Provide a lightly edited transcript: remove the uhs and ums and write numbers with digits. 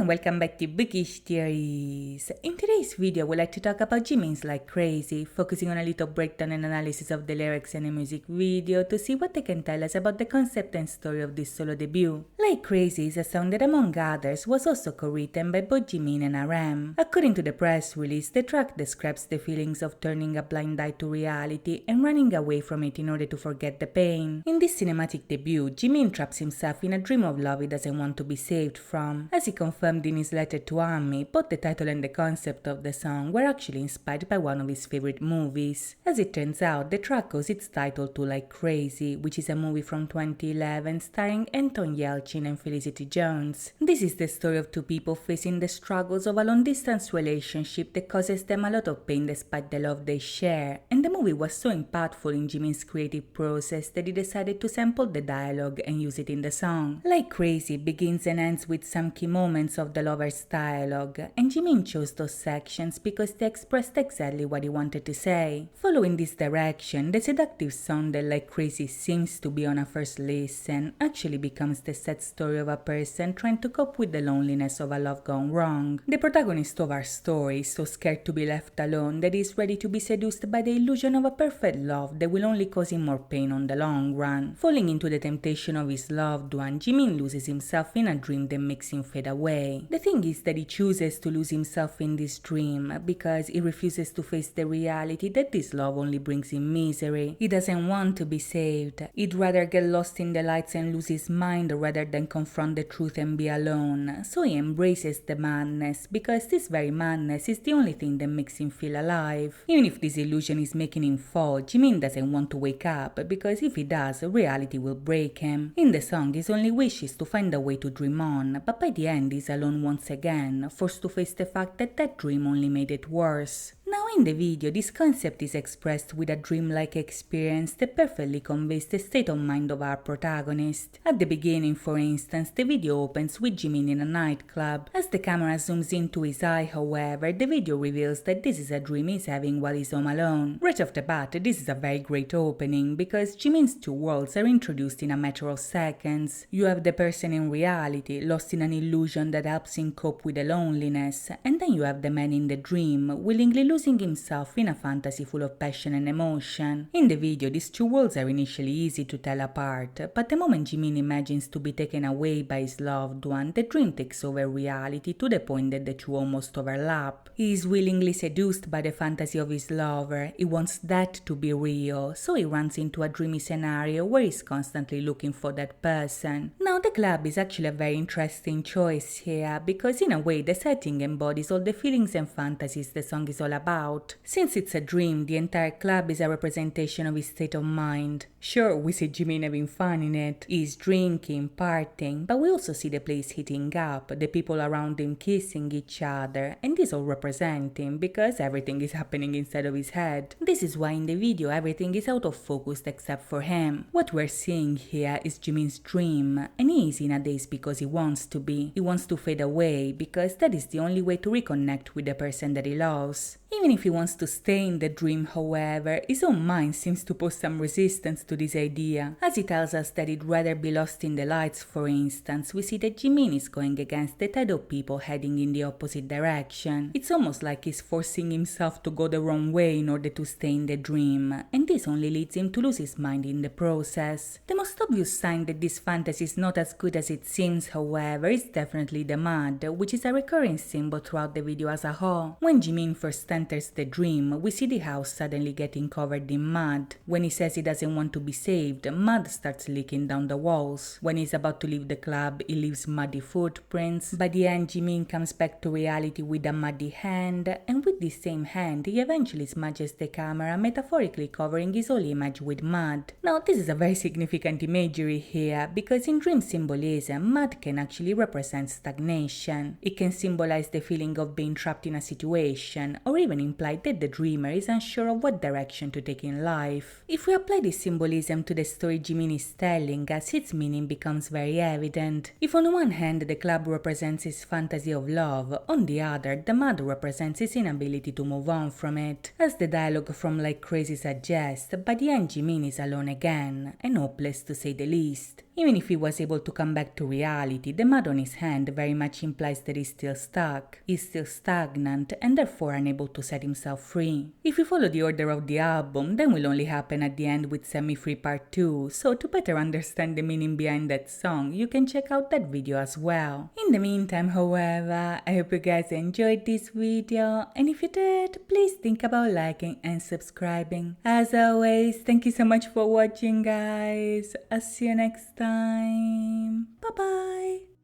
and welcome back to Bookish Theories. In today's video, I would like to talk about JIMIN's Like Crazy, focusing on a little breakdown and analysis of the lyrics and the music video to see what they can tell us about the concept and story of this solo debut. Like Crazy is a song that, among others, was also co-written by both JIMIN and RM. According to the press release, the track describes the feelings of turning a blind eye to reality and running away from it in order to forget the pain. In this cinematic debut, JIMIN traps himself in a dream of love he doesn't want to be saved from. As he confirmed in his letter to Ami, both the title and the concept of the song were actually inspired by one of his favorite movies. As it turns out, the track owes its title to Like Crazy, which is a movie from 2011 starring Anton Yelchin and Felicity Jones. This is the story of two people facing the struggles of a long-distance relationship that causes them a lot of pain despite the love they share, and the movie was so impactful in JIMIN's creative process that he decided to sample the dialogue and use it in the song. Like Crazy begins and ends with some key moments of the lovers' dialogue, and JIMIN chose those sections because they expressed exactly what he wanted to say. Following this direction, the seductive song that Like Crazy seems to be on a first listen actually becomes the sad story of a person trying to cope with the loneliness of a love gone wrong. The protagonist of our story is so scared to be left alone that he is ready to be seduced by the illusion of a perfect love that will only cause him more pain on the long run. Falling into the temptation of his loved one, JIMIN loses himself in a dream that makes him fade away. The thing is that he chooses to lose himself in this dream because he refuses to face the reality that this love only brings him misery. He doesn't want to be saved. He'd rather get lost in the lights and lose his mind rather than confront the truth and be alone. So he embraces the madness because this very madness is the only thing that makes him feel alive. Even if this illusion is making him fall, JIMIN doesn't want to wake up because if he does, reality will break him. In the song, his only wish is to find a way to dream on, but by the end he's alone once again, forced to face the fact that that dream only made it worse. Now in the video, this concept is expressed with a dreamlike experience that perfectly conveys the state of mind of our protagonist. At the beginning, for instance, the video opens with JIMIN in a nightclub. As the camera zooms into his eye, however, the video reveals that this is a dream he's having while he's home alone. Right off the bat, this is a very great opening because JIMIN's two worlds are introduced in a matter of seconds. You have the person in reality, lost in an illusion that helps him cope with the loneliness, and then you have the man in the dream, willingly losing himself in a fantasy full of passion and emotion. In the video, these two worlds are initially easy to tell apart, but the moment JIMIN imagines to be taken away by his loved one, the dream takes over reality to the point that the two almost overlap. He is willingly seduced by the fantasy of his lover. He wants that to be real, so he runs into a dreamy scenario where he's constantly looking for that person. Now, the club is actually a very interesting choice here because in a way the setting embodies all the feelings and fantasies the song is all about. Since it's a dream, the entire club is a representation of his state of mind. Sure, we see JIMIN having fun in it. He's drinking, partying, but we also see the place heating up, the people around him kissing each other, and this all represents him because everything is happening inside of his head. This is why in the video everything is out of focus except for him. What we're seeing here is JIMIN's dream, and he is in a daze because he wants to be. He wants to fade away because that is the only way to reconnect with the person that he loves. Even if he wants to stay in the dream, however, his own mind seems to pose some resistance to this idea. As he tells us that he'd rather be lost in the lights, for instance, we see that JIMIN is going against the tide of people heading in the opposite direction. It's almost like he's forcing himself to go the wrong way in order to stay in the dream, and this only leads him to lose his mind in the process. The most obvious sign that this fantasy is not as good as it seems, however, is definitely the mud, which is a recurring symbol throughout the video as a whole. When JIMIN first enters the dream, we see the house suddenly getting covered in mud. When he says he doesn't want to be saved, mud starts leaking down the walls. When he's about to leave the club, he leaves muddy footprints. By the end, JIMIN comes back to reality with a muddy hand, and with this same hand, he eventually smudges the camera, metaphorically covering his whole image with mud. Now, this is a very significant imagery here, because in dream symbolism, mud can actually represent stagnation. It can symbolize the feeling of being trapped in a situation, or even imply that the dreamer is unsure of what direction to take in life. If we apply this symbolism to the story JIMIN is telling us, its meaning becomes very evident. If on one hand the club represents his fantasy of love, on the other the mud represents his inability to move on from it. As the dialogue from Like Crazy suggests, by the end JIMIN is alone again, and hopeless to say the least. Even if he was able to come back to reality, the mud on his hand very much implies that he's still stuck, he's still stagnant, and therefore unable to set himself free. If we follow the order of the album, then will only happen at the end with Set Me Free Part 2, so to better understand the meaning behind that song, you can check out that video as well. In the meantime, however, I hope you guys enjoyed this video, and if you did, please think about liking and subscribing. As always, thank you so much for watching, guys. I'll see you next time. Bye bye.